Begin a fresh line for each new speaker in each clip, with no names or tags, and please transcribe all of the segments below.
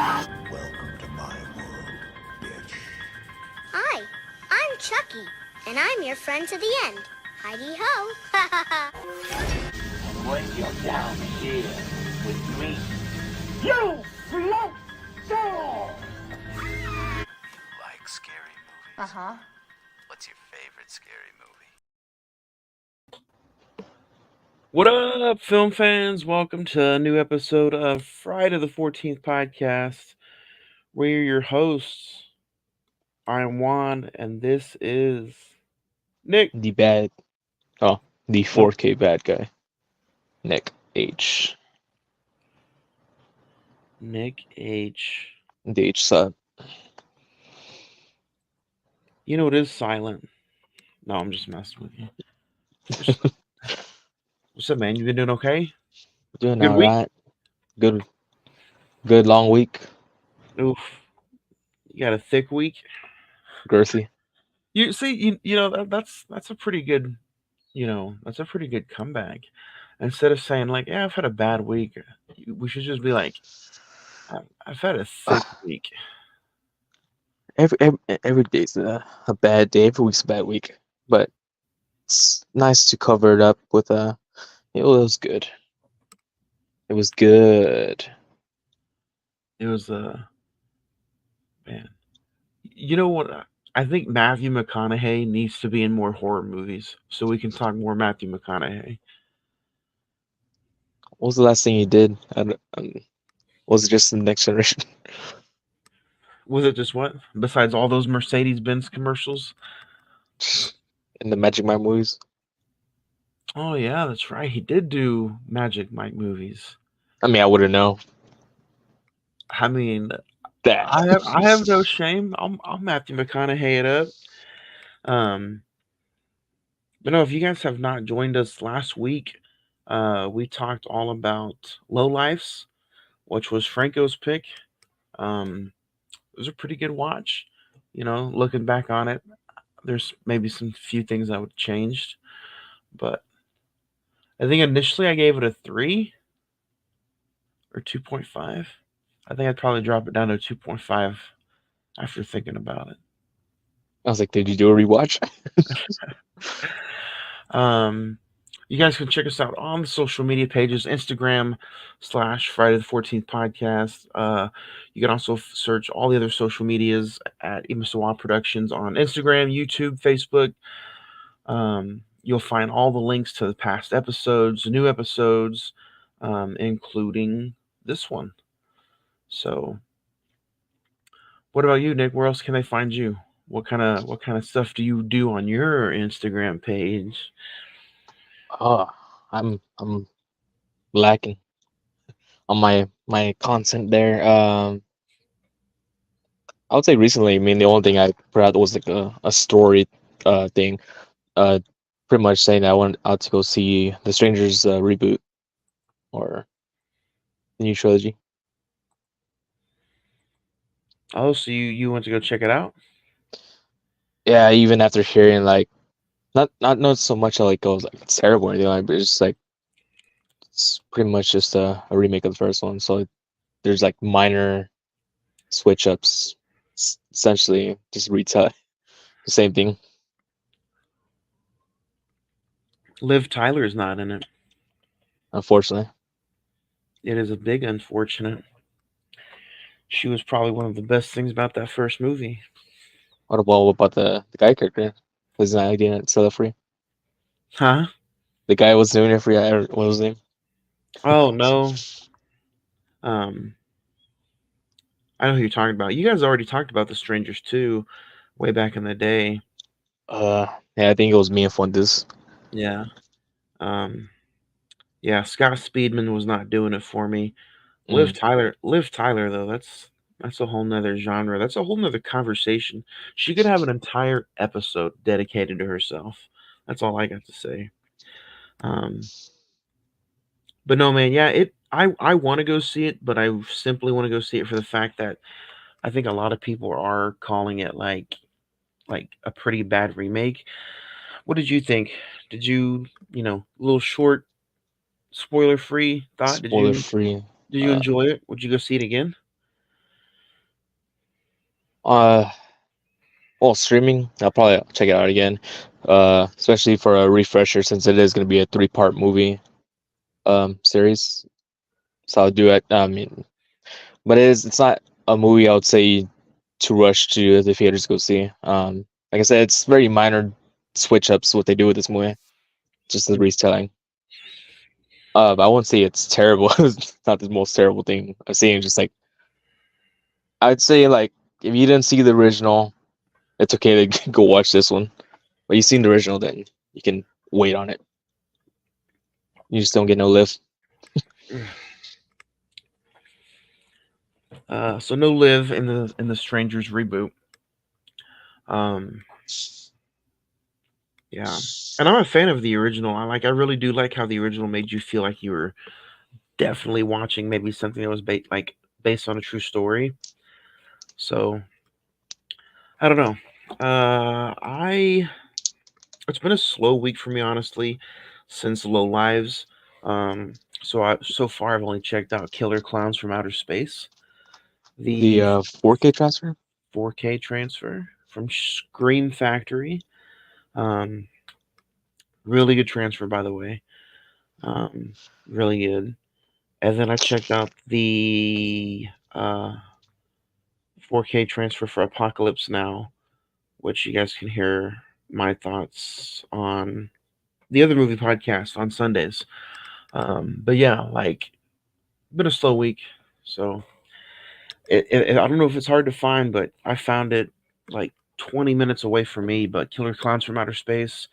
Welcome to my world, bitch.
Hi, I'm Chucky, and I'm your friend to the end. Heidi ho.
And when you're down here with me,
You float down!
Like scary movies?
Uh-huh.
What's your favorite scary movie?
What up, film fans? Welcome to a new episode of Friday the 14th podcast. We're your hosts. I'm Juan, and this is Nick.
The bad, the
Nope.
4K bad guy, Nick H.
Nick H.
The H sub.
You know, it is silent. No, I'm just messing with you. What's up, man? You been doing okay?
Doing
Good
all
week?
right. Good long week.
Oof. You got a thick week?
Girthy.
You see, that's a pretty good, that's a pretty good comeback. Instead of saying like, yeah, I've had a bad week, we should just be like, I've had a thick week.
Every day's a bad day. Every week's a bad week. But it's nice to cover it up with it was good. It was good.
It was man. You know what? I think Matthew McConaughey needs to be in more horror movies so we can talk more Matthew McConaughey.
What was the last thing you did? Was it just the Next Generation?
Was it just what? Besides all those Mercedes-Benz commercials?
In the Magic Mike movies?
Oh yeah, that's right. He did do Magic Mike movies.
I mean, I wouldn't know
I mean,
that.
I have no shame. I'll Matthew McConaughey it up. But no, if you guys have not joined us last week, we talked all about Lowlifes, which was Franco's pick. It was a pretty good watch. Looking back on it, there's maybe some few things I would have changed, but I think initially I gave it a 3 or 2.5. I think I'd probably drop it down to 2.5 after thinking about it.
I was like, did you do a rewatch?
You guys can check us out on the social media pages, Instagram /Friday the 14th podcast. You can also search all the other social medias at Imisawa Productions on Instagram, YouTube, Facebook. You'll find all the links to the past episodes, new episodes, including this one. So, what about you, Nick? Where else can they find you? What kind of stuff do you do on your Instagram page?
Oh, I'm lacking on my content there. I would say recently, I mean, the only thing I put out was like a story thing. Pretty much saying that I went out to go see The Strangers reboot or the new trilogy.
Oh, so you went to go check it out?
Yeah, even after hearing like not so much like goes like it's terrible or anything like, but it's just like it's pretty much just a remake of the first one. So there's like minor switch ups, essentially just retell the same thing.
Liv Tyler's not in it.
Unfortunately.
It is a big unfortunate. She was probably one of the best things about that first movie.
What about the guy character? Was not doing it sell it free?
Huh?
The guy was doing it free. What was his name?
Oh no. I know who you're talking about. You guys already talked about The Strangers too, way back in the day.
Yeah, I think it was me and Fuentes.
Yeah. Yeah, Scott Speedman was not doing it for me. Liv Tyler though, that's a whole nother genre. That's a whole nother conversation. She could have an entire episode dedicated to herself. That's all I got to say. But no, man, yeah, I want to go see it, but I simply want to go see it for the fact that I think a lot of people are calling it like a pretty bad remake. What did you think? Did you, a little short spoiler free thought?
Spoiler free.
Did you enjoy it? Would you go see it again?
Uh, well, streaming, I'll probably check it out again. Especially for a refresher since it is going to be a three-part movie series. So I'll do it. I mean, but it's not a movie I would say to rush to the theaters to go see. Like I said, it's very minor switch ups what they do with this movie, just the retelling. But I won't say it's terrible. It's not the most terrible thing I've seen. Just like I'd say, like if you didn't see the original, it's okay to go watch this one. But you've seen the original, then you can wait on it. You just don't get no lift.
So no live in the Strangers reboot. Um, yeah, and I'm a fan of the original. I really do like how the original made you feel like you were definitely watching maybe something that was based on a true story. So I don't know. I It's been a slow week for me, honestly, since Low Lives. So far I've only checked out Killer Clowns from Outer Space,
The
the
4K transfer.
4K transfer from Scream Factory. Um, really good transfer, by the way. Um, really good. And then I checked out the 4K transfer for Apocalypse Now, which you guys can hear my thoughts on the other movie podcast on Sundays. But yeah, like, been a slow week, so I don't know if it's hard to find, but I found it like 20 minutes away from me. But Killer Clowns from Outer Space,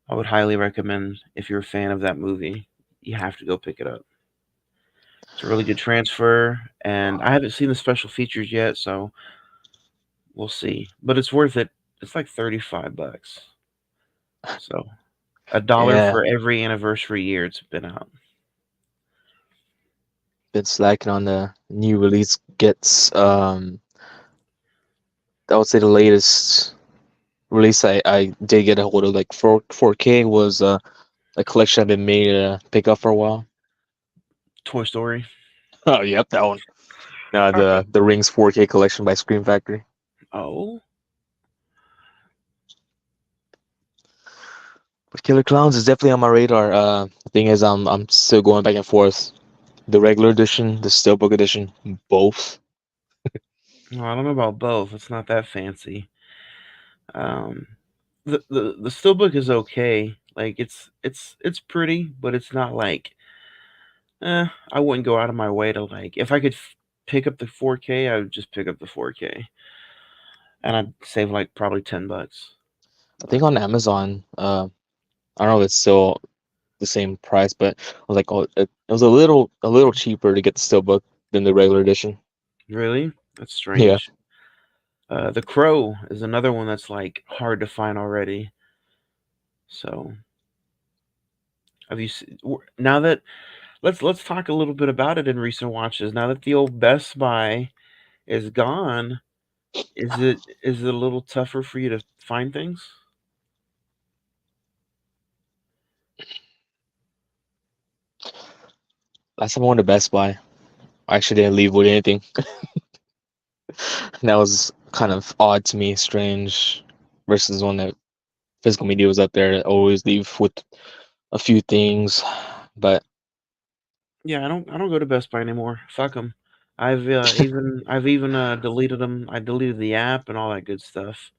I would highly recommend if you're a fan of that movie. You have to go pick it up. It's a really good transfer, and I haven't seen the special features yet, so we'll see. But it's worth it. It's like $35, so $1
Yeah,
for every anniversary year it's been out.
been slacking on the new release gets. I would say the latest release I did get a hold of like 4K was a collection I've been made to pick up for a while.
Toy Story.
Oh, yep, that one.
Uh,
The Rings 4K collection by Scream Factory.
oh,
But Killer Clowns is definitely on my radar. The thing is, I'm still going back and forth. The regular edition, the Steelbook edition, both.
well, I don't know about both. It's not that fancy. Um, the steelbook is okay. Like it's pretty, but it's not like I wouldn't go out of my way to like if I could pick up the 4K, I would just pick up the 4K, and I'd save like probably $10.
I think on Amazon, I don't know if it's still the same price, but I was like, oh, it was a little cheaper to get the Steelbook than the regular edition.
Really? That's
Yeah,
strange. The Crow is another one that's like hard to find already. So have you now that let's talk a little bit about it in recent watches. Now that the old Best Buy is gone, is it a little tougher for you to find things?
last time I went to Best Buy, I actually didn't leave with anything. That was kind of odd to me, strange, versus one that physical media was up there to always leave with a few things. But
Yeah, I don't go to Best Buy anymore. Fuck them. I've even deleted them. I deleted the app and all that good stuff.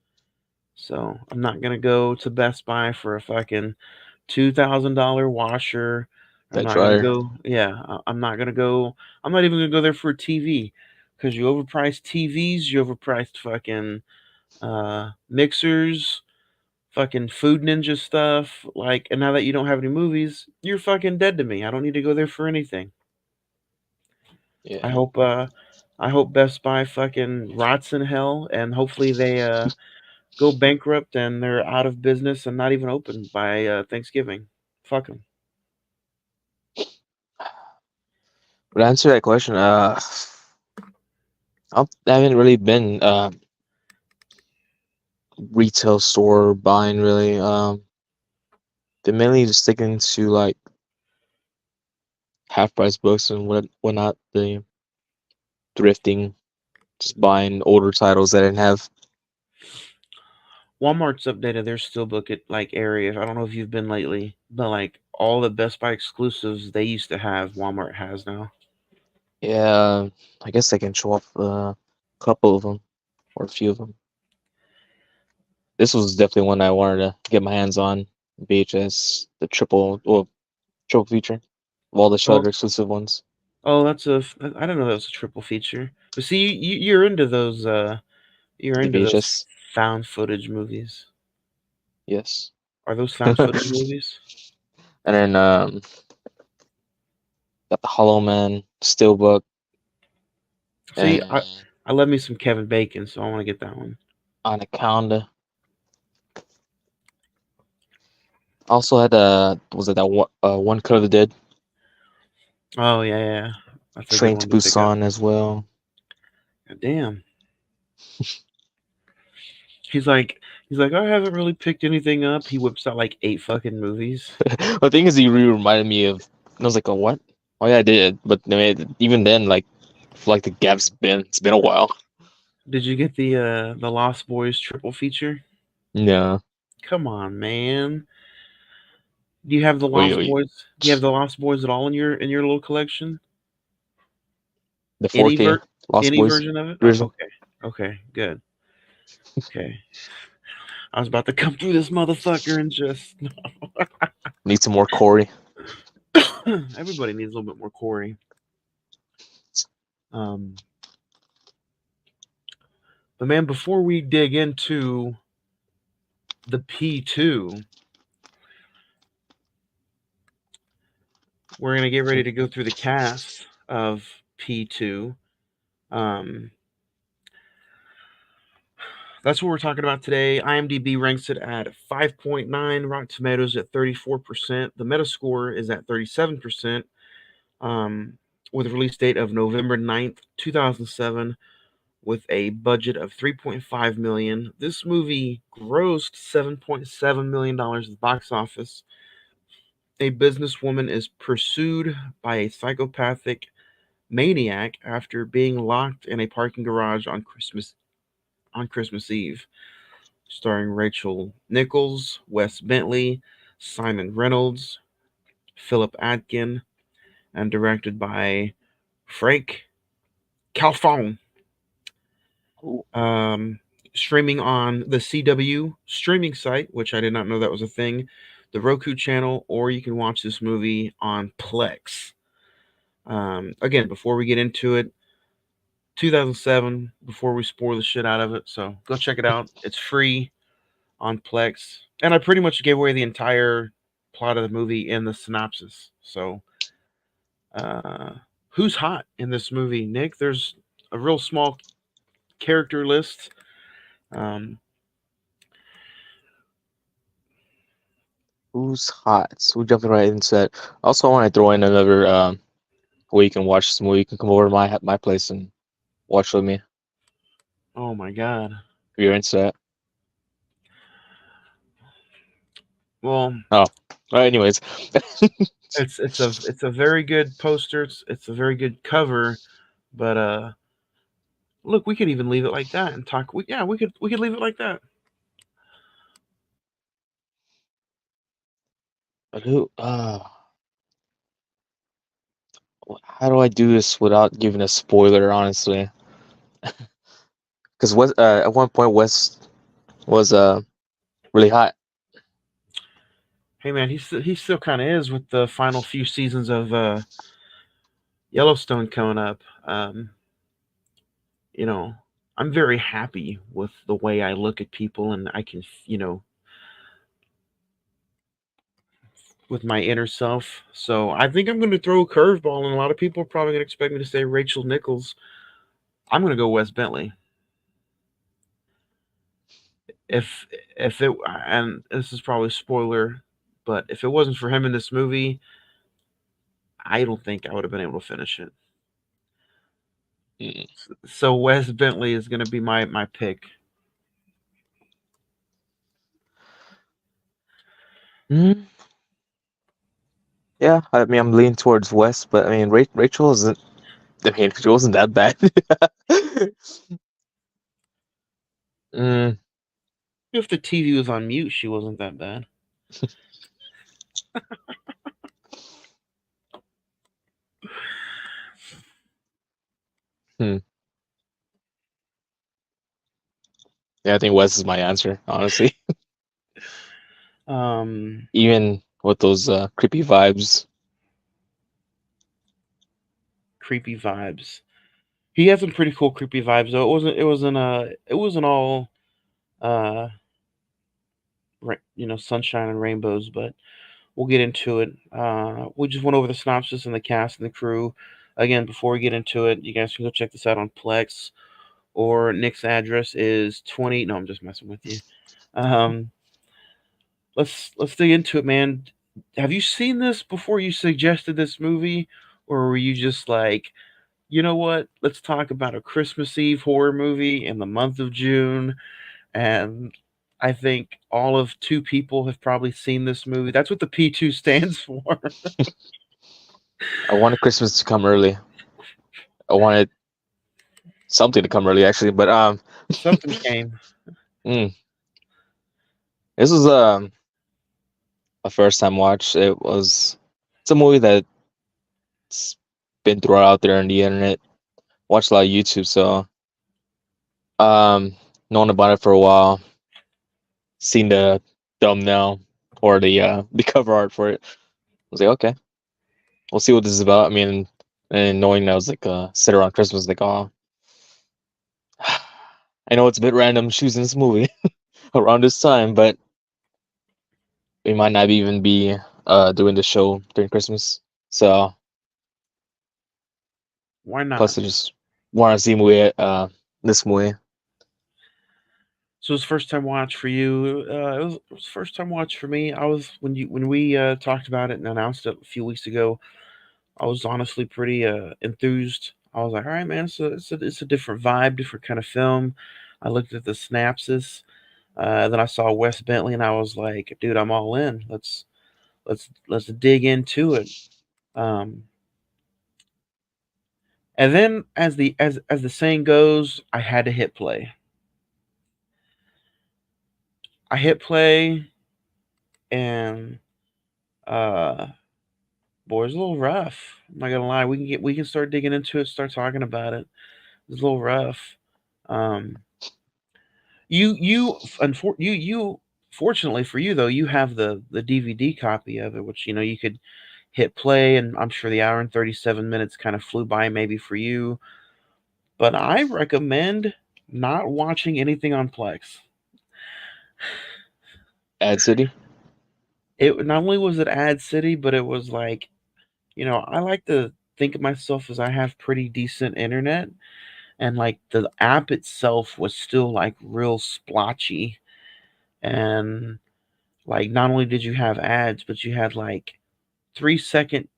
So I'm not gonna go to Best Buy for a fucking $2,000 washer. I'm
that
not gonna
dryer,
go. Yeah, I'm not gonna go. I'm not even gonna go there for a TV because you overpriced TVs. You overpriced fucking mixers, fucking Food Ninja stuff. Like, and now that you don't have any movies, you're fucking dead to me. I don't need to go there for anything. I
yeah.
hope uh I hope Best Buy fucking rots in hell and hopefully they go bankrupt and they're out of business and not even open by Thanksgiving. Fuck them.
But to answer that question, I haven't really been retail store buying really. They're mainly just sticking to like half price books and whatnot. The thrifting just buying older titles that I didn't have.
Walmart's updated their steelbook at like area. I don't know if you've been lately, but like all the Best Buy exclusives they used to have, Walmart has now.
Yeah, I guess I can show off a couple of them or a few of them. This was definitely one I wanted to get my hands on. VHS, the triple feature of all the
Oh,
Shudder exclusive ones.
oh, I don't know that was a triple feature. But see, you're into those. You're
The
into those
VHS,
found footage movies.
yes.
Are those found footage movies?
And then got the Hollow Man Steelbook
See,
and
I love me some Kevin Bacon, so I want to get that one.
Anaconda. Also had was it that one Cut of the Dead?
Oh yeah. That's a good
Train to
one to pick up.
Busan as well.
God damn. He's like, I haven't really picked anything up. He whips out like 8 fucking movies.
The thing is, he really reminded me of. I was like, "Oh, what? Oh yeah, I did." But I mean, even then, like, I feel like the gap's it's been a while.
Did you get the Lost Boys triple feature?
No.
Come on, man. Do you have the
Wait,
Lost
wait.
Boys? Do you have the Lost Boys at all in your little collection?
The
Any
4K Lost
any
Boys
version of it? Oh,
original.
okay, good. Okay, I was about to come through this motherfucker and just
Need some more Corey.
everybody needs a little bit more Corey. But man, before we dig into the P2, we're gonna get ready to go through the cast of P2. That's what we're talking about today. IMDb ranks it at 5.9, Rotten Tomatoes at 34%. The Metascore is at 37%, with a release date of November 9th, 2007, with a budget of $3.5 million. This movie grossed $7.7 million at the box office. A businesswoman is pursued by a psychopathic maniac after being locked in a parking garage on Christmas Eve. Starring Rachel Nichols, Wes Bentley, Simon Reynolds, Philip Atkin, and directed by Frank Calfone. Streaming on the CW streaming site, which I did not know that was a thing, the Roku channel, or you can watch this movie on Plex. Again, before we get into it, 2007, before we spoil the shit out of it, so go check it out. It's free on Plex, and I pretty much gave away the entire plot of the movie in the synopsis. So, who's hot in this movie, Nick? There's a real small character list.
Who's hot? So we jumping right into that. Also, I want to throw in another way you can watch this movie. You can come over to my place and watch with me
Oh my god.
if you're into that.
Well,
Oh, anyways.
it's a very good poster. It's a very good cover, but look, we could even leave it like that and talk. We could leave it like that.
But who? How do I do this without giving a spoiler? Honestly, because at one point Wes was really hot.
Hey man, he still kind of is with the final few seasons of Yellowstone coming up. You know, I'm very happy with the way I look at people, and I can, with my inner self. So I think I'm going to throw a curveball, and a lot of people are probably going to expect me to say Rachel Nichols. I'm going to go Wes Bentley. If it, and this is probably a spoiler, but if it wasn't for him in this movie, I don't think I would have been able to finish it. So Wes Bentley is going to be my pick.
Yeah, I mean, I'm leaning towards Wes, but I mean, Rachel isn't I mean, it wasn't that bad. mm,
If the TV was on mute, she wasn't that bad.
hmm. Yeah, I think Wes is my answer, honestly.
Um,
Even with those creepy vibes.
Creepy vibes. He had some pretty cool creepy vibes though. It wasn't all uh sunshine and rainbows, but we'll get into it. We just went over the synopsis and the cast and the crew. Again, before we get into it, you guys can go check this out on Plex, or Nick's address is 20. No, I'm just messing with you. Um, let's dig into it, man. Have you seen this before you suggested this movie, or were you just like, you know what? Let's talk about a Christmas Eve horror movie in the month of June. And I think all of two people have probably seen this movie. That's what the P2 stands for.
I wanted Christmas to come early. I wanted something to come early, actually. But
Something came.
mm, this was a first time watch. It's a movie that's been thrown out there on the internet. Watched a lot of YouTube, so known about it for a while. Seen the thumbnail or the cover art for it. I was like, okay, we'll see what this is about. I mean, and knowing that I was like set around Christmas, like, oh, I know it's a bit random choosing this movie around this time, but we might not even be doing the show during Christmas. So
Why not?
plus I just want to see movie this movie.
So it was first time watch for you. It was first time watch for me. I was when we talked about it and announced it a few weeks ago. I was honestly pretty enthused. I was like, all right, man, it's a different vibe, different kind of film. I looked at the synopsis. Then I saw Wes Bentley, and I was like, dude, I'm all in. Let's dig into it. Um, and then, as the saying goes, I had to hit play. I hit play, and uh, boy, it's a little rough. I'm not gonna lie. We can start digging into it, start talking about it. It's a little rough. Um, you fortunately for you though, you have the DVD copy of it, which you could hit play, and I'm sure the hour and 37 minutes kind of flew by maybe for you. But I recommend not watching anything on Plex.
Ad City.
It not only was it ad city, but it was like, I like to think of myself as I have pretty decent internet, and like the app itself was still like real splotchy, and like not only did you have ads, but you had like 3-second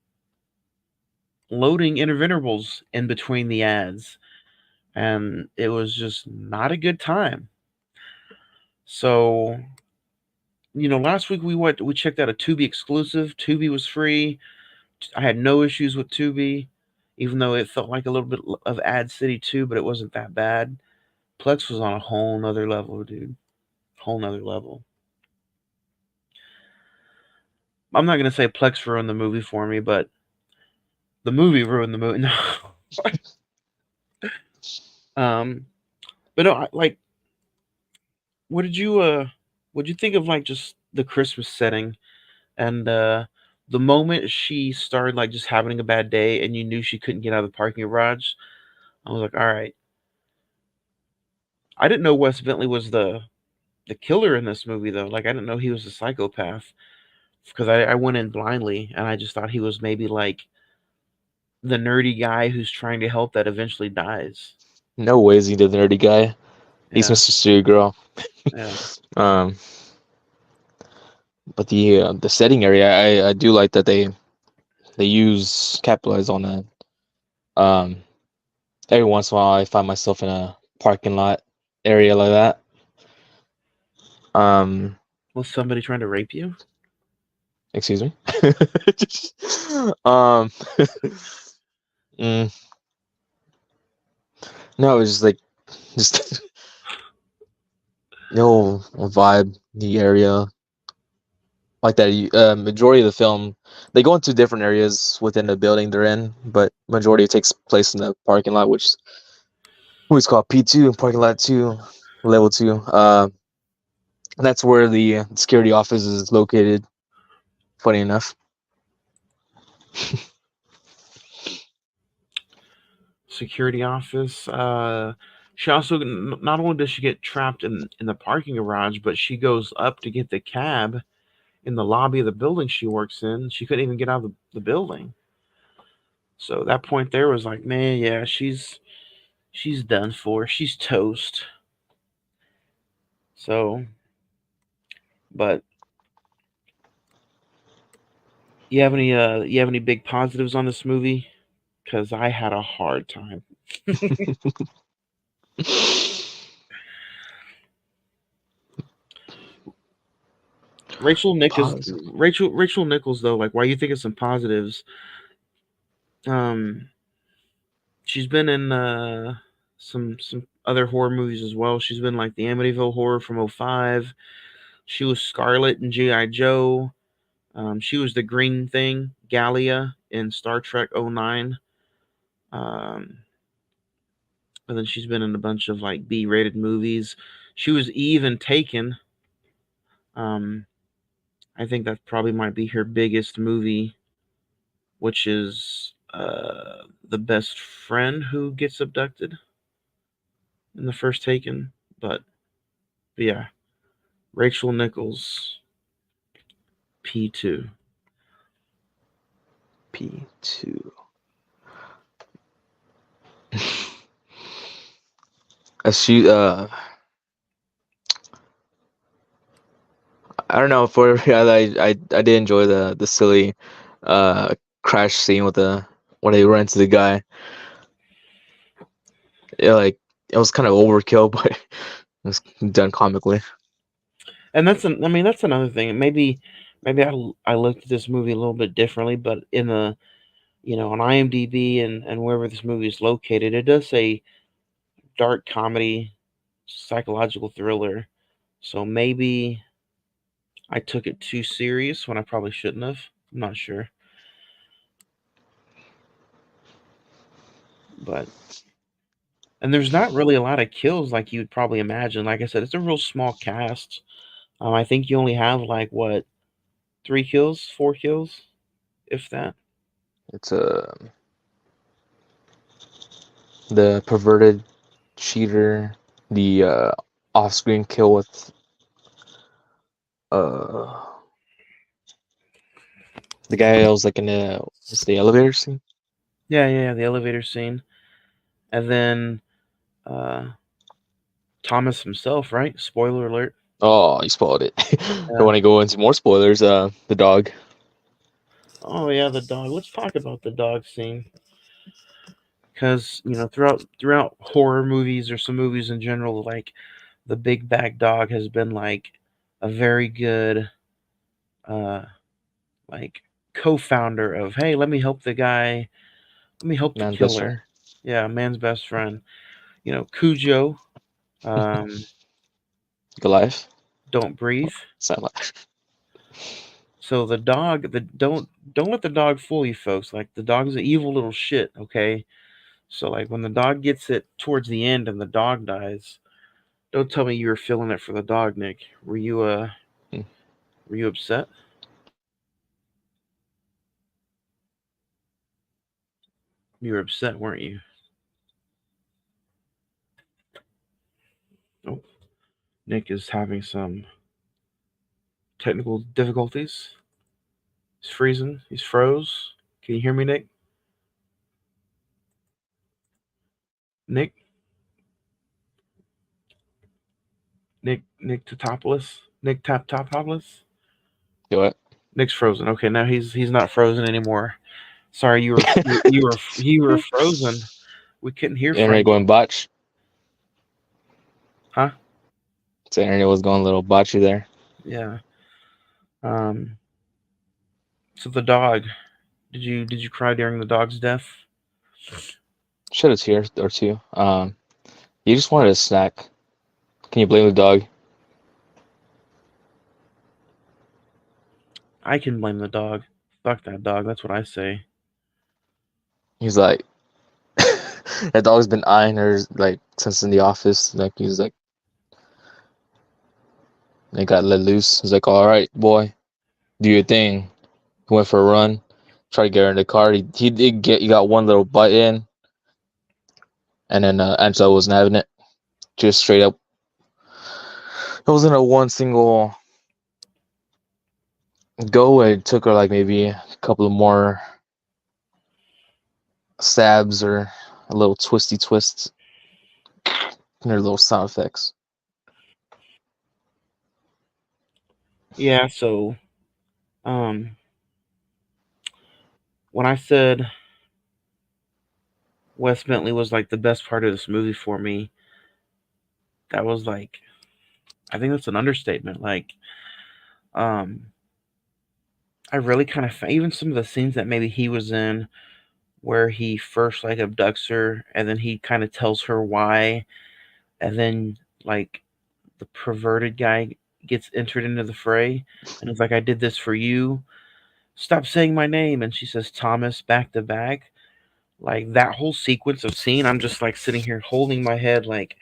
loading intervals in between the ads, and it was just not a good time. So, last week we checked out a Tubi exclusive. Tubi was free. I had no issues with Tubi, even though it felt like a little bit of Ad City too, but it wasn't that bad. Plex was on a whole nother level, dude. Whole nother level. I'm not gonna say Plex ruined the movie for me, but the movie ruined the movie. No. um, but no, like, what did you think of like just the Christmas setting and the moment she started like just having a bad day and you knew she couldn't get out of the parking garage? I was like, all right. I didn't know Wes Bentley was the killer in this movie though. Like I didn't know he was a psychopath because I went in blindly and I just thought he was maybe like the nerdy guy who's trying to help that eventually dies.
No way is he the nerdy guy. He's
Yeah,
Mr. Steer Girl.
yeah.
Um, but the setting area, I do like that they capitalize on that. Um, every once in a while, I find myself in a parking lot area like that.
Was somebody trying to rape you?
Excuse me. um, mm, No, it was just no vibe, the area like that. Majority of the film, they go into different areas within the building they're in, but majority takes place in the parking lot, which is called P2, parking lot 2, level 2. That's where the security office is located. Funny enough.
Security office. She also not only does she get trapped in the parking garage, but she goes up to get the cab in the lobby of the building she works in. She couldn't even get out of the building. So that point there was like, man, yeah, she's done for. She's toast. So, but you have any big positives on this movie? Because I had a hard time.
Pause.
Rachel Nichols though. Like, why you think of some positives? Um, she's been in some other horror movies as well. She's been like the Amityville Horror from '05. She was Scarlet in G.I. Joe. She was the green thing, Gallia, in Star Trek '09. Um, and then she's been in a bunch of like B-rated movies. She was Eve in Taken. Um, I think that probably might be her biggest movie, which is the best friend who gets abducted in the first Taken. But yeah, Rachel Nichols, P2.
P2. She I don't know, for yeah, I did enjoy the silly uh crash scene with the when they run into the guy. It was kind of overkill, but it was done comically.
And I mean, that's another thing. Maybe I looked at this movie a little bit differently, but in the on IMDb and wherever this movie is located, it does say dark comedy, psychological thriller. So maybe I took it too serious when I probably shouldn't have. I'm not sure. But and there's not really a lot of kills like you'd probably imagine. Like I said, it's a real small cast. I think you only have like what, 3 kills, 4 kills, if that.
It's the perverted cheater, the off-screen kill with uh the guy that was like in the elevator scene.
Yeah, the elevator scene, and then uh, Thomas himself, right? Spoiler alert.
Oh, you spoiled it. Don't
Yeah.
want to go into more spoilers. The dog.
Oh yeah, the dog. Let's talk about the dog scene, because throughout horror movies or some movies in general, like the big bad dog has been like a very good uh like co-founder of, hey, let me help the guy, let me help the
Man's best friend.
killer. Yeah, man's best friend. Cujo, um,
Goliath.
don't breathe.
Sound like
So the dog, the don't let the dog fool you, folks. Like the dog's an evil little shit. Okay, so like when the dog gets it towards the end and the dog dies, don't tell me you were feeling it for the dog, Nick. Were you upset? You were upset, weren't you? Oh, Nick is having some technical difficulties. He's freezing. He's froze. Can you hear me, Nick? Nick? Nick Totopoulos? Nick Topopoulos?
do what?
Nick's frozen. Okay, now he's not frozen anymore. Sorry, you were frozen. We couldn't hear
The internet
Frank.
going botch.
Huh?
The internet was going a little botchy there.
Yeah. Um. So the dog. Did you cry during the dog's death?
Shed a tear or two. He just wanted a snack. Can you blame the dog?
I can blame the dog. Fuck that dog. That's what I say.
He's like, that dog's been eyeing her like since in the office. Like he's like, they got let loose. He's like, all right, boy, do your thing. He went for a run, tried to get her in the car. He did get. He got one little bite in, and then Angela wasn't having it. Just straight up. It wasn't a one single go. It took her like maybe a couple of more stabs or a little twisty twists and her little sound effects.
Yeah, so um when I said Wes Bentley was like the best part of this movie for me, that was like, I think that's an understatement. Like, um I really kind of even some of the scenes that maybe he was in where he first like abducts her and then he kind of tells her why, and then like the perverted guy gets entered into the fray and it's like, I did this for you, stop saying my name, and she says Thomas back to back. Like that whole sequence of scene, I'm just like sitting here holding my head like,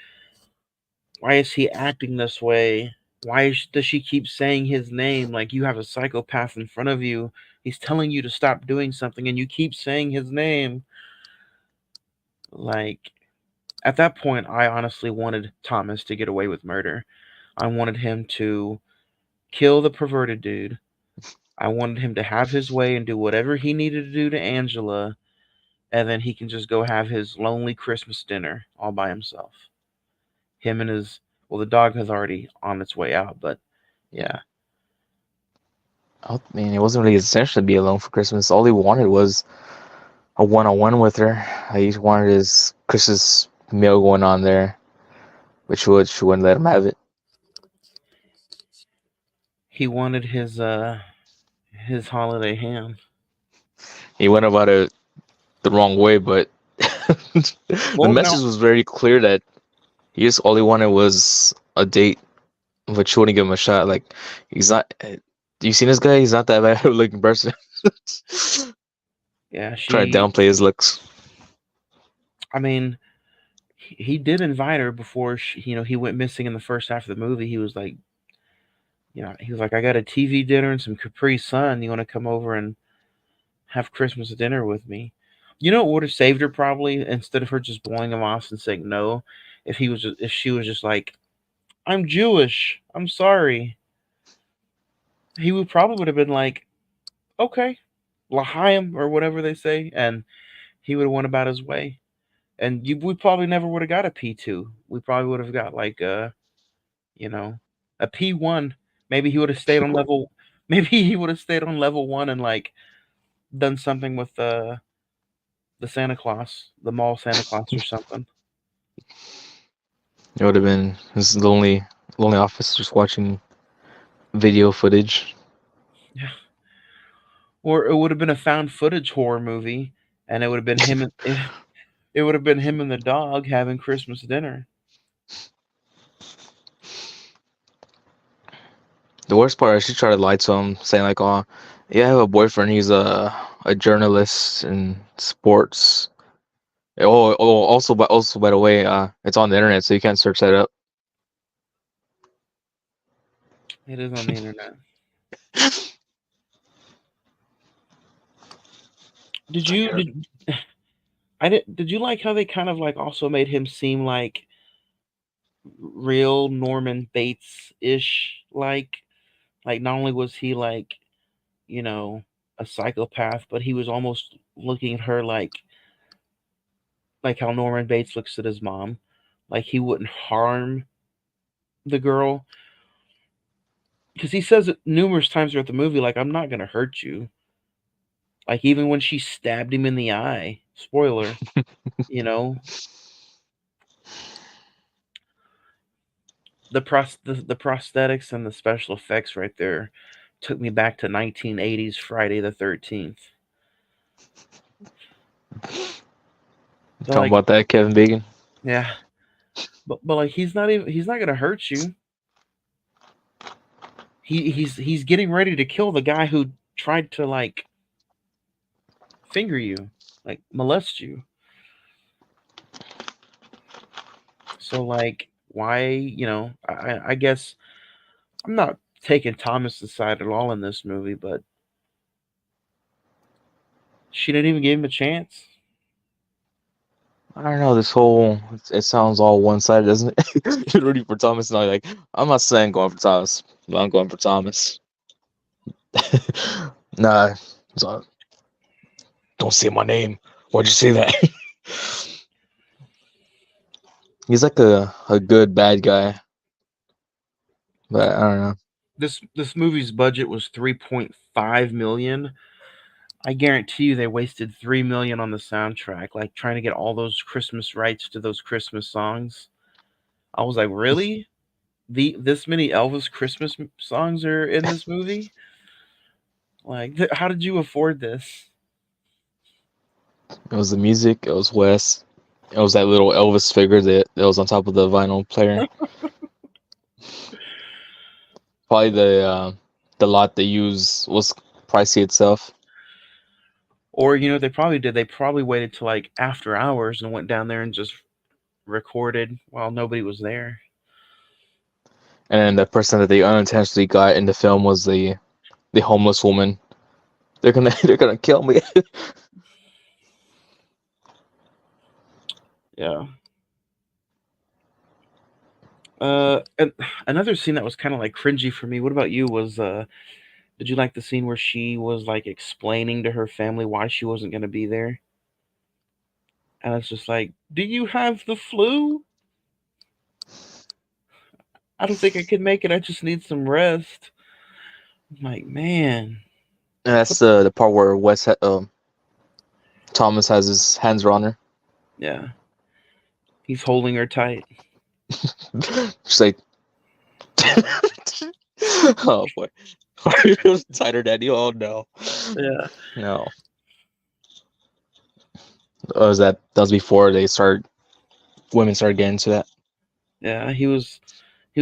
why is he acting this way? Does she keep saying his name? Like, you have a psychopath in front of you, he's telling you to stop doing something and you keep saying his name. Like, at that point, I honestly wanted Thomas to get away with murder. I wanted him to kill the perverted dude. I wanted him to have his way and do whatever he needed to do to Angela, and then he can just go have his lonely Christmas dinner all by himself. Him and his, well, the dog has already on its way out, but yeah.
I mean, it wasn't really essential to be alone for Christmas. All he wanted was a one-on-one with her. He just wanted his Christmas meal going on there, which she wouldn't let him have it.
He wanted his holiday ham.
He went about it the wrong way, but the
Well,
message was very clear that all he wanted was a date, but she wouldn't give him a shot. Like, he's not. You seen this guy? He's not that bad of a looking person.
yeah,
Trying to downplay his looks.
I mean, he did invite her before he went missing in the first half of the movie. He was like, I got a TV dinner and some Capri Sun. You want to come over and have Christmas dinner with me? You know what would have saved her probably, instead of her just blowing him off and saying no, if she was just like, I'm Jewish, I'm sorry. He would have been like, okay, L'chaim or whatever they say, and he would have went about his way. And we probably never would have got a P2. We probably would have got like a P1. Maybe he would have stayed on level. Maybe he would have stayed on level 1 and like done something with the Santa Claus, the mall Santa Claus or something.
It would have been his lonely office, just watching video footage.
Yeah. Or it would have been a found footage horror movie, and it would have been him. It would have been him and the dog having Christmas dinner.
The worst part is she tried to lie to him, saying like, "Oh, yeah, I have a boyfriend. He's a journalist in sports." Also by the way, it's on the internet, so you can't search that up.
It is on the internet. Did you did you like how they kind of like also made him seem like real Norman Bates ish? Like not only was he like, you know, a psychopath, but he was almost looking at her like how Norman Bates looks at his mom. Like he wouldn't harm the girl. Because he says it numerous times throughout the movie, like, I'm not gonna hurt you. Like even when she stabbed him in the eye. Spoiler. You know. The prosthetics and the special effects right there took me back to 1980s Friday the 13th. So
Talking about that, Kevin Bacon.
yeah. but like he's not gonna hurt you. He's getting ready to kill the guy who tried to like finger you, like molest you. So like why, I guess I'm not taking Thomas's side at all in this movie, but she didn't even give him a chance.
I don't know. This whole it sounds all one sided, doesn't it? You're rooting for Thomas, and I'm like, I'm not saying going for Thomas, but I'm going for Thomas. Nah, so, don't say my name. Why'd you say that? He's like a good bad guy, but I don't know.
This movie's budget was 3.5 million. I guarantee you they wasted 3 million on the soundtrack, like trying to get all those Christmas rights to those Christmas songs. I was like, really? This many Elvis Christmas songs are in this movie? Like, how did you afford this?
It was the music. It was Wes. It was that little Elvis figure that was on top of the vinyl player. Probably the lot they use was pricey itself.
Or they probably did. They probably waited till like after hours and went down there and just recorded while nobody was there.
And the person that they unintentionally got in the film was the homeless woman. They're gonna kill me.
Yeah. And another scene that was kind of like cringy for me. What about you? Did you like the scene where she was like explaining to her family why she wasn't going to be there? And it's just like, do you have the flu? I don't think I can make it. I just need some rest. I'm like, man.
And that's the part where Thomas has his hands around her.
Yeah. He's holding her tight.
She's like, oh boy, it was tighter, Daddy. Oh no,
Yeah.
no. Was that was before women started getting into that?
Yeah, he was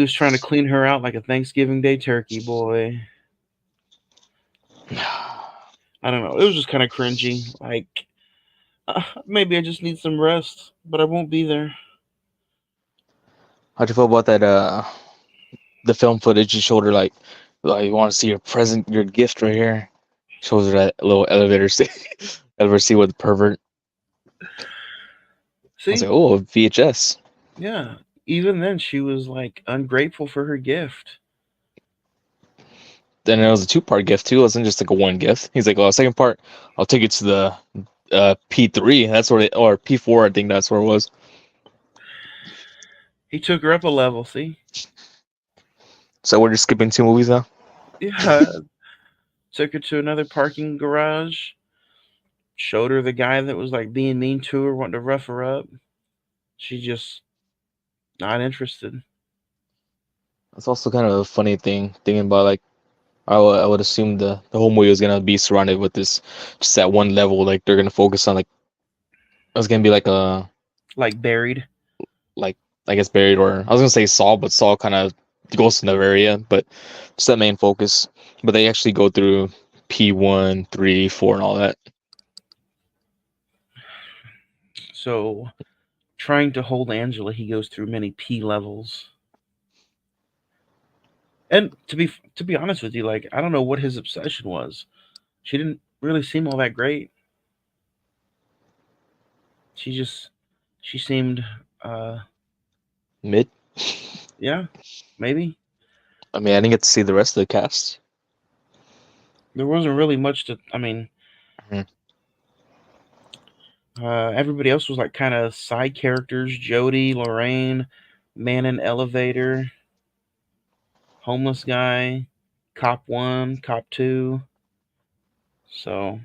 trying to clean her out like a Thanksgiving Day turkey, boy. I don't know. It was just kind of cringy. Like, maybe I just need some rest, but I won't be there.
How'd you feel about that? The film footage you showed her, like you want to see your present, your gift right here. Shows her that little elevator scene with the pervert. I was
See?
like, oh, VHS.
Yeah. Even then, she was like ungrateful for her gift.
Then it was a 2-part gift too. It wasn't just like a one gift. He's like, oh, second part, I'll take it to the P3. That's where or P4. I think that's where it was.
He took her up a level, see?
So we're just skipping 2 movies now.
Yeah. Took her to another parking garage. Showed her the guy that was like being mean to her, wanting to rough her up. She just not interested.
That's also kind of a funny thing, thinking about like I would assume the whole movie was gonna be surrounded with this just that one level. Like they're gonna focus on like it's gonna be like a
Like buried.
like I guess buried, or I was gonna say Saul, but Saul kind of goes to another area, but just that main focus. But they actually go through P1, 3, 4, and all that.
So, trying to hold Angela, he goes through many P levels. And to be honest with you, like I don't know what his obsession was. She didn't really seem all that great. She seemed
Mid.
yeah, maybe.
I mean, I didn't get to see the rest of the cast.
There wasn't really much to I mean,
Mhm.
everybody else was like kind of side characters. Jody, Lorraine, man in elevator, homeless guy, cop 1, cop 2. So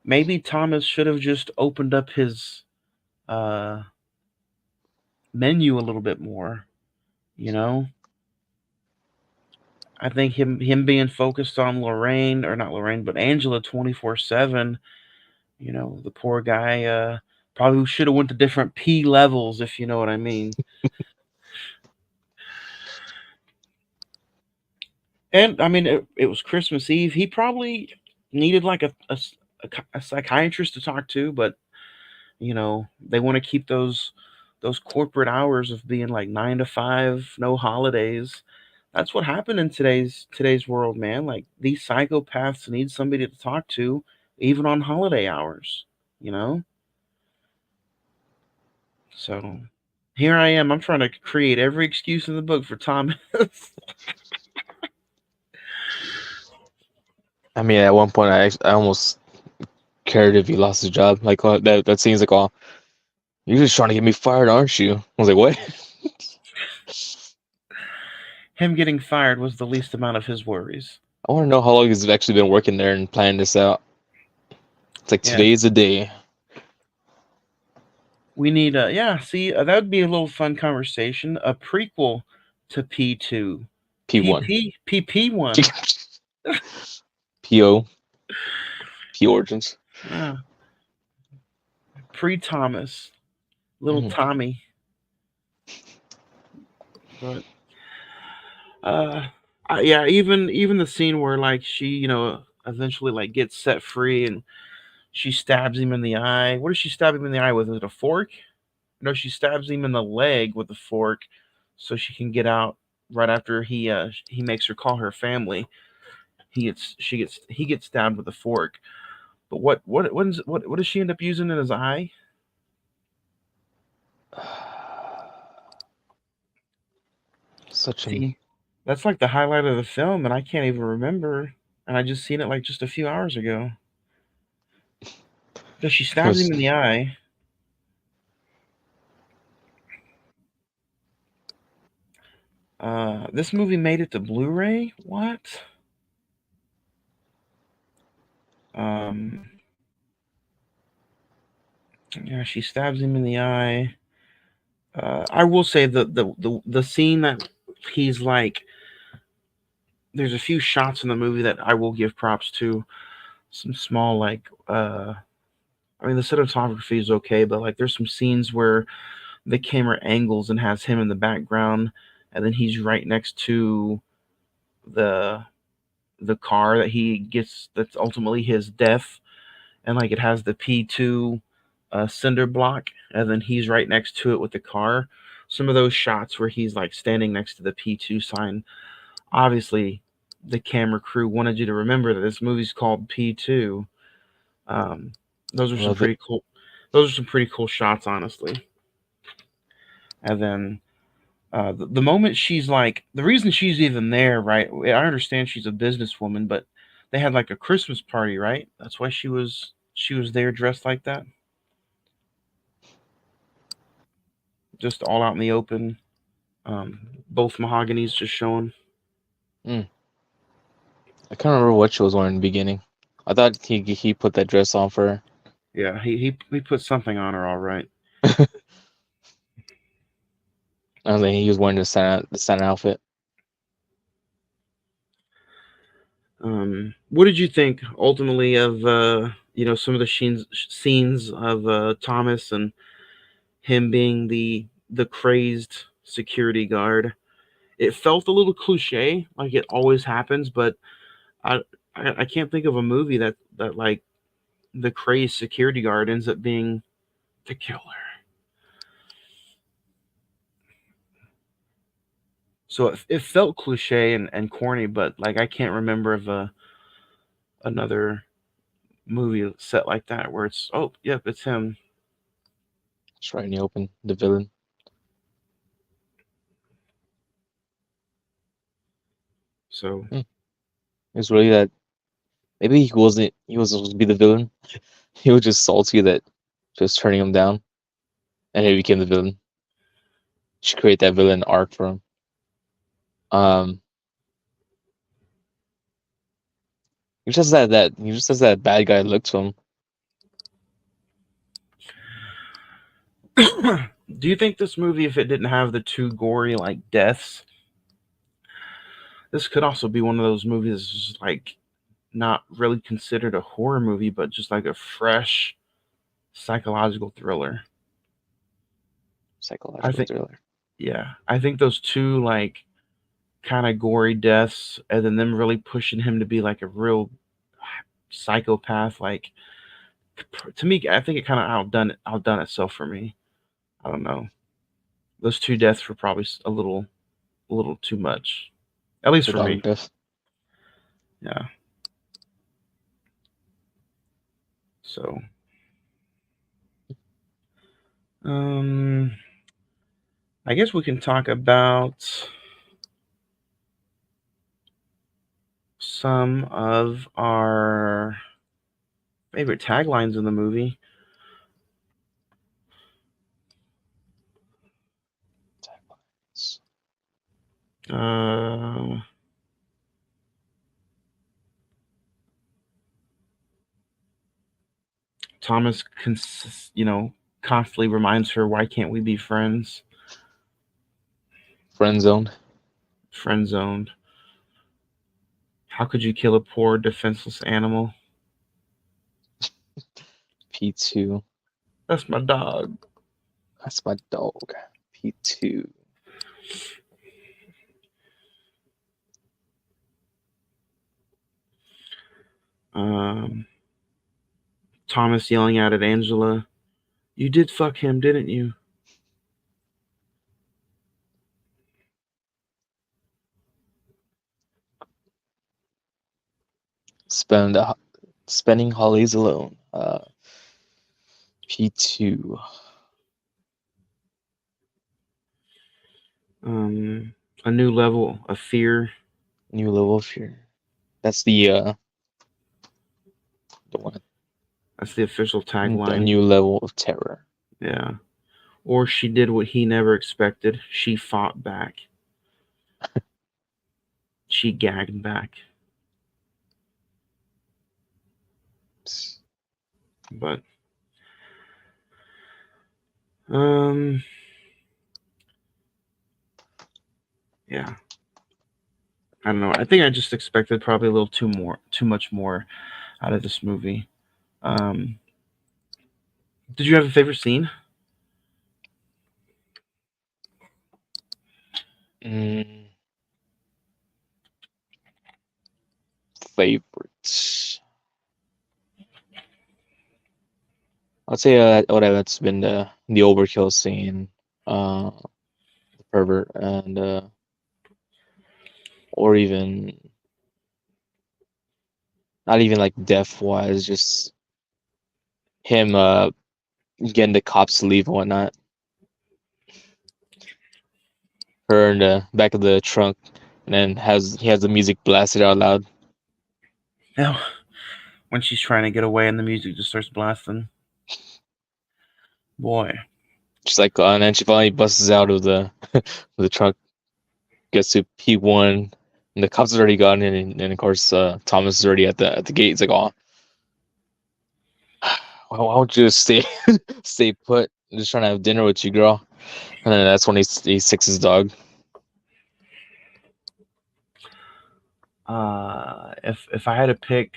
maybe Thomas should have just opened up his uh, menu a little bit more. You know, I think him being focused on Lorraine, or not Lorraine, but Angela 24/7. The poor guy Probably should have went to different P levels, if you know what I mean. And I mean, it was Christmas Eve. He probably needed like a psychiatrist to talk to, but they want to keep those corporate hours of being like 9 to 5, no holidays. That's what happened in today's world, man. Like these psychopaths need somebody to talk to, even on holiday hours. You know. So here I am. I'm trying to create every excuse in the book for Thomas.
I mean, at one point, I almost cared if he lost his job. Like that seems like, oh, you're just trying to get me fired, aren't you? I was like, what?
Him getting fired was the least amount of his worries.
I want to know how long he's actually been working there and planning this out. It's like
Yeah.
today's the day.
We need that would be a little fun conversation. A prequel to P2.
P1.
PP1.
PO. P origins.
Yeah. Pre-Thomas. Little Tommy. But yeah, even the scene where like she, eventually like gets set free and she stabs him in the eye. What does she stab him in the eye with? Is it a fork? No, she stabs him in the leg with a fork so she can get out right after he makes her call her family. He gets stabbed with a fork. But what does she end up using in his eye? That's like the highlight of the film, and I can't even remember. And I just seen it like just a few hours ago. So she stabs him in the eye. This movie made it to Blu-ray. What? Yeah, she stabs him in the eye. I will say the scene that he's like, there's a few shots in the movie that I will give props to. Some small like, I mean the cinematography is okay, but like there's some scenes where the camera angles and has him in the background, and then he's right next to the car that he gets, that's ultimately his death, and like it has the P2 cinder block, and then he's right next to it with the car. Some of those shots where he's like standing next to the P2 sign, obviously the camera crew wanted you to remember that this movie's called P2. Those are some pretty cool. Those are some pretty cool shots, honestly. And then the moment she's like, the reason she's even there, right? I understand she's a businesswoman, but they had like a Christmas party, right? That's why she was there dressed like that. Just all out in the open. Both mahoganies just showing.
I can't remember what she was wearing in the beginning. I thought he put that dress on for her.
Yeah, he put something on her, all right.
I don't think he was wearing the Santa outfit.
What did you think ultimately of some of the scenes of Thomas and him being the crazed security guard? It felt a little cliche, like it always happens, but I can't think of a movie that like the crazed security guard ends up being the killer. So it felt cliche and corny, but like I can't remember of another movie set like that where it's, oh, yep, it's him.
It's right in the open, the villain.
So
it's really that maybe he was supposed to be the villain. He was just salty that just turning him down, and he became the villain. Should create that villain arc for him. He just has that bad guy look to him.
Do you think this movie, if it didn't have the two gory like deaths, this could also be one of those movies like not really considered a horror movie, but just like a fresh psychological thriller. I
Psychological
think,
thriller.
yeah, I think those two like kind of gory deaths, and then them really pushing him to be like a real psychopath. Like to me, I think it kind of outdone itself for me. I don't know. Those two deaths were probably a little too much, at least
The
for
dog
me.
death.
Yeah. So, um, I guess we can talk about some of our favorite taglines in the movie. Uh, Thomas, constantly reminds her, "Why can't we be friends?"
Friend zoned.
Friend zoned. How could you kill a poor, defenseless animal?
P2.
That's my dog.
That's my dog. P2.
Um, Thomas yelling out at Angela, "You did fuck him, didn't you?"
Spending holidays alone. P2.
A new level of fear.
New level of fear. That's the one.
That's the official
A
tagline.
new level of terror.
Yeah. Or she did what he never expected. She fought back. She gagged back. But yeah. I don't know. I think I just expected probably a little too much more out of this movie. Um did you have a favorite scene?
Favorites. I'd say that's been the overkill scene, the pervert, and or even not even like death wise, just him getting the cops to leave and whatnot. Her in the back of the trunk, and then he has the music blasted out loud.
No. When she's trying to get away and the music just starts blasting. Boy.
Just like, and then she finally busts out of the trunk, gets to P1, and the cops has already gone in, and of course Thomas is already at the gate. It's like, oh, why don't you just stay put? I'm just trying to have dinner with you, girl. And then that's when he sicks his dog.
If I had to pick,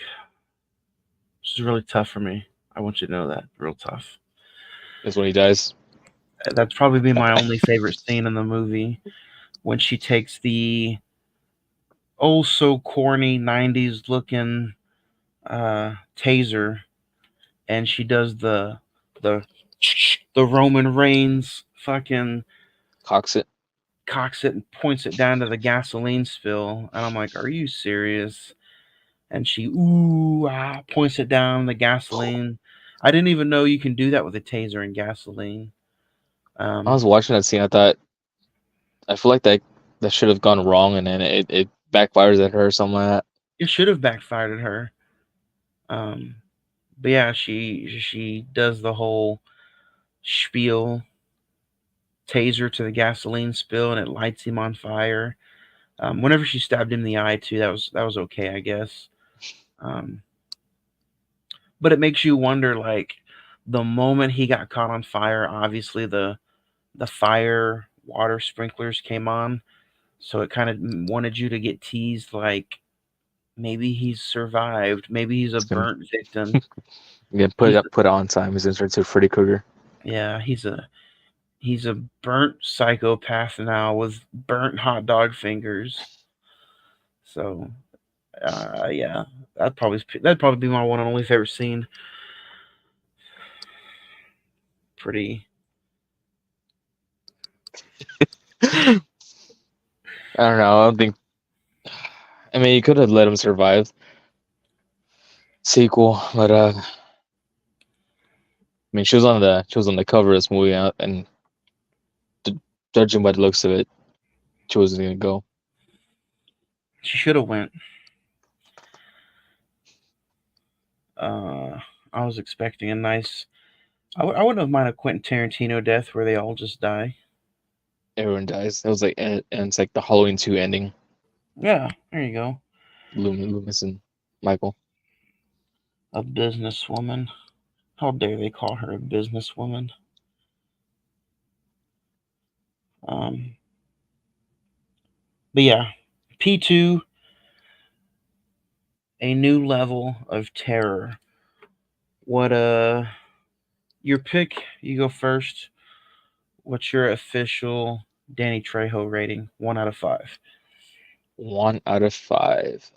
this is really tough for me. I want you to know that. Real tough.
That's when he dies.
That'd probably be my only favorite scene in the movie. When she takes the oh so corny 90s looking taser and she does the the Roman Reigns fucking
Cocks it.
cocks it and points it down to the gasoline spill, and I'm like, are you serious? And she points it down the gasoline. I didn't even know you can do that with a taser and gasoline.
I was watching that scene. I feel like that should have gone wrong, and then it backfires at her or something like that.
It should have backfired at her. But yeah, she does the whole spiel, taser to the gasoline spill, and it lights him on fire. Whenever she stabbed him in the eye too, that was okay, I guess. But it makes you wonder, like, the moment he got caught on fire, obviously the fire water sprinklers came on, so it kind of wanted you to get teased, like maybe he's survived, maybe he's a
It's gonna
burnt victim.
Yeah, put it on time. He's interested Freddy Krueger.
Yeah, he's a burnt psychopath now with burnt hot dog fingers. So, yeah, that'd probably be my one and only favorite scene. Pretty.
I don't know. I don't think. I mean, you could have let him survive sequel, but I mean, she was on the cover of this movie, and judging by the looks of it, she wasn't gonna go.
She should have went. I was expecting a nice. I wouldn't have minded a Quentin Tarantino death where they all just die.
Everyone dies. It was like, and it's like the Halloween 2 ending.
Yeah, there you go.
Loomis and Michael.
A businesswoman. How dare they call her a businesswoman? But yeah, P2, a new level of terror. What your pick? You go first. What's your official Danny Trejo rating? 1 out of 5.
1 out of 5.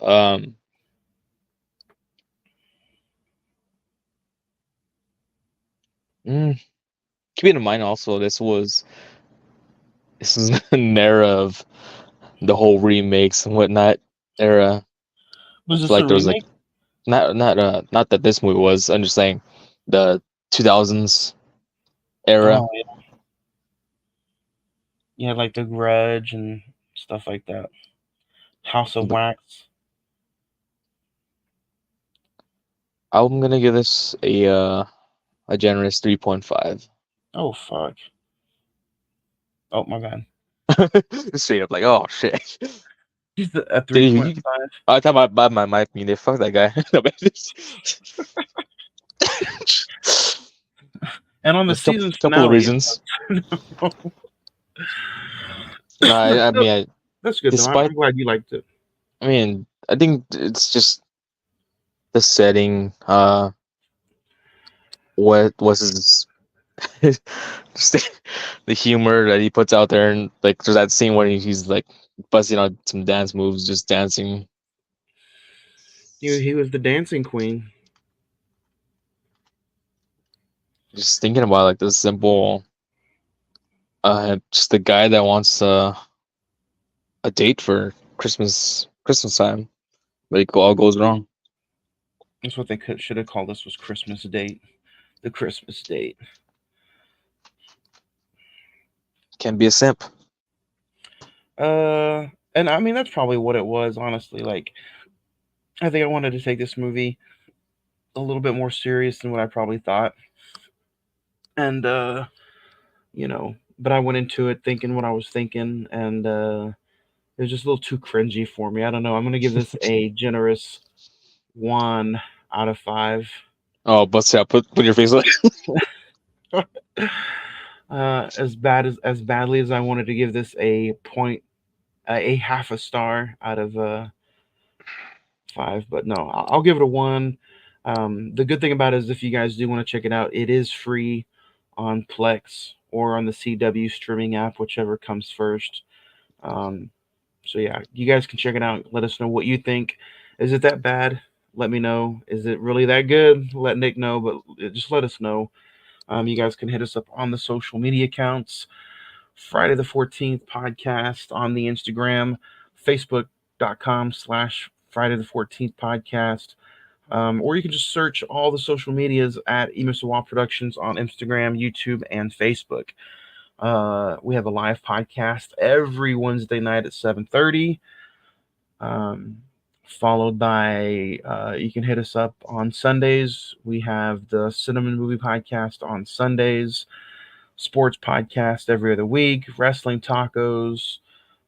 Keep in mind also, this is an era of the whole remakes and whatnot era.
Was this
Like
a
there was
remake?
like not that this movie was. I'm just saying the 2000s era.
Oh yeah. Yeah, like The Grudge and stuff like that. House of Wax.
I'm gonna give this a generous 3.5.
Oh fuck. Oh my bad.
Straight up like, oh shit.
He's a
Dude,
3.5.
I thought about my mic mean fuck that guy.
And on the
There's
season
couple of
finale,
reasons. No, I mean,
that's good though.
despite
I'm glad you liked it.
I mean, I think it's just the setting. What was his just the humor that he puts out there, and like there's that scene where he's like busting out some dance moves, just dancing.
He was the dancing queen.
Just thinking about like this simple, just the guy that wants a date for Christmas time, but it all goes wrong.
That's what they should have called this was Christmas Date. The Christmas Date.
Can be a simp.
And I mean that's probably what it was, honestly. Like, I think I wanted to take this movie a little bit more serious than what I probably thought. And but I went into it thinking what I was thinking, and it was just a little too cringy for me. I don't know. I'm gonna give this a generous 1 out of 5.
Oh, bust out! Put your face like.
As badly as I wanted to give this a half a star out of 5, but no, I'll give it a 1. The good thing about it is if you guys do want to check it out, it is free on Plex or on the CW streaming app, whichever comes first. So yeah, you guys can check it out. Let us know what you think. Is it that bad? Let me know. Is it really that good? Let Nick know, but just let us know. You guys can hit us up on the social media accounts. Friday the 14th podcast on the Instagram, facebook.com/Friday the 14th podcast. Or you can just search all the social medias at Emisawa Productions on Instagram, YouTube, and Facebook. We have a live podcast every Wednesday night at 7:30. Followed by, you can hit us up on Sundays. We have the Cinnamon Movie Podcast on Sundays, sports podcast every other week, wrestling tacos,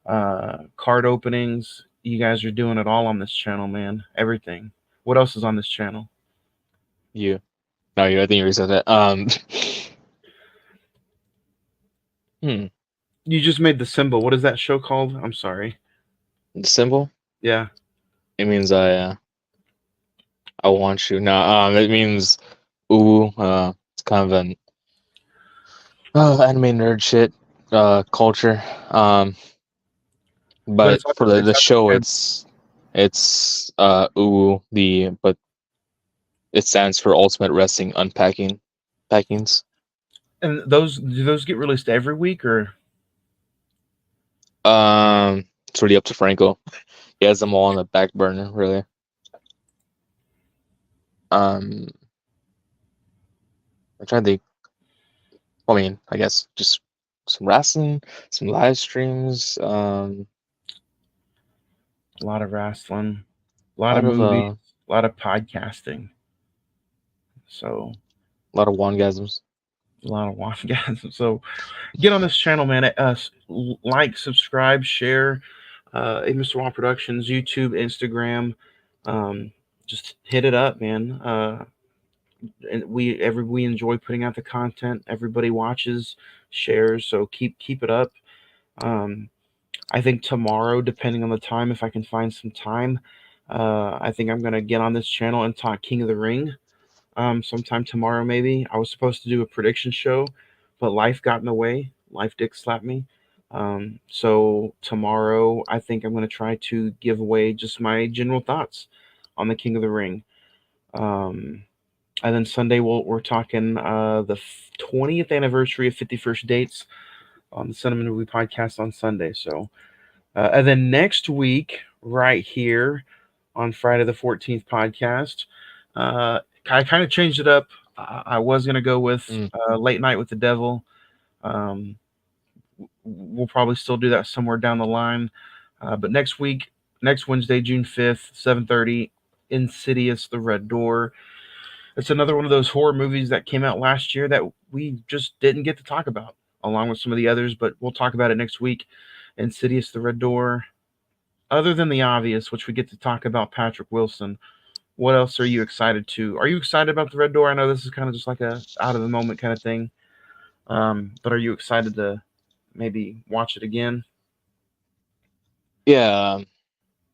card openings. You guys are doing it all on this channel, man. Everything. What else is on this channel?
You. No, I think you already said that.
You just made the symbol. What is that show called? I'm sorry.
The symbol?
Yeah.
It means I want you. No, it means Ooh, it's kind of an anime nerd shit culture.
But
But for
it's
the show,
understandable.
it's but it stands for Ultimate Wrestling Unpacking Packings.
And those do those get released every week or?
It's really up to Franco. He has them all on the back burner, really. Um, I'm trying to think. I mean, I guess just some wrestling, some live streams,
A lot of wrestling, a
a
lot of
lot of
movies, a lot of podcasting. So
a lot of wangasms.
a lot of watch guys. So get on this channel, man. Like, subscribe, share. Mr. Juan Productions, YouTube, Instagram. Um, just hit it up, man. And we enjoy putting out the content. Everybody watches, shares. So keep it up. Um, I think tomorrow, depending on the time, if I can find some time, I think I'm gonna get on this channel and talk King of the Ring. Sometime tomorrow, maybe. I was supposed to do a prediction show, but life got in the way. Life dick slapped me. So tomorrow, I think I'm gonna try to give away just my general thoughts on the King of the Ring. Um, and then Sunday, we're talking the 20th anniversary of 51st Dates on the Cinema Movie Podcast on Sunday. So. And then next week, right here on Friday the 14th podcast, I kind of changed it up. I was going to go with
Mm.
Late Night with the Devil. Um, we'll probably still do that somewhere down the line. But next week, next Wednesday, June 5th, 7:30, Insidious, The Red Door. It's another one of those horror movies that came out last year that we just didn't get to talk about, along with some of the others, but we'll talk about it next week. Insidious, The Red Door. Other than the obvious, which we get to talk about Patrick Wilson, what else are you excited to? Are you excited about the Red Door? I know this is kind of just like a out of the moment kind of thing, but are you excited to maybe watch it again?
Yeah,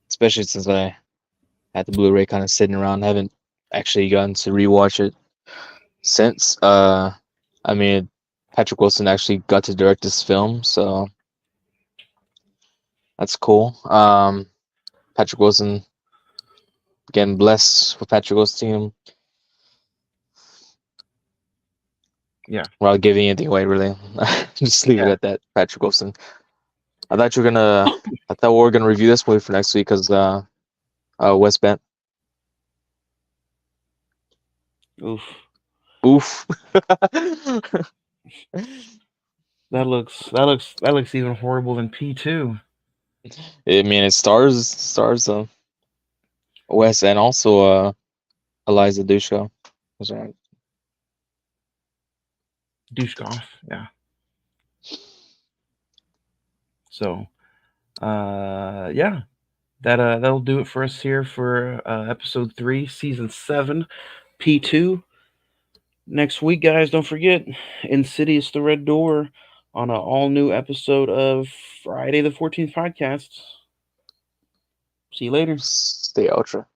especially since I had the Blu-ray kind of sitting around. I haven't actually gotten to rewatch it since. I mean, Patrick Wilson actually got to direct this film, so that's cool. Patrick Wilson, again, blessed with Patrick Wilson team.
Yeah,
Without giving anything away, really. Just leave it
yeah.
at that. Patrick Wilson. I thought you were gonna. I thought we were gonna review this movie for next week because West Bend.
Oof,
Oof.
that looks even horrible than P2.
I mean, it stars Wes and also Eliza Dushku. That's right.
Dushkoff, yeah. So, yeah, that'll do it for us here for episode 3, season 7, P2. Next week, guys, don't forget Insidious the Red Door on an all new episode of Friday the 14th podcast. See you later.
Stay ultra.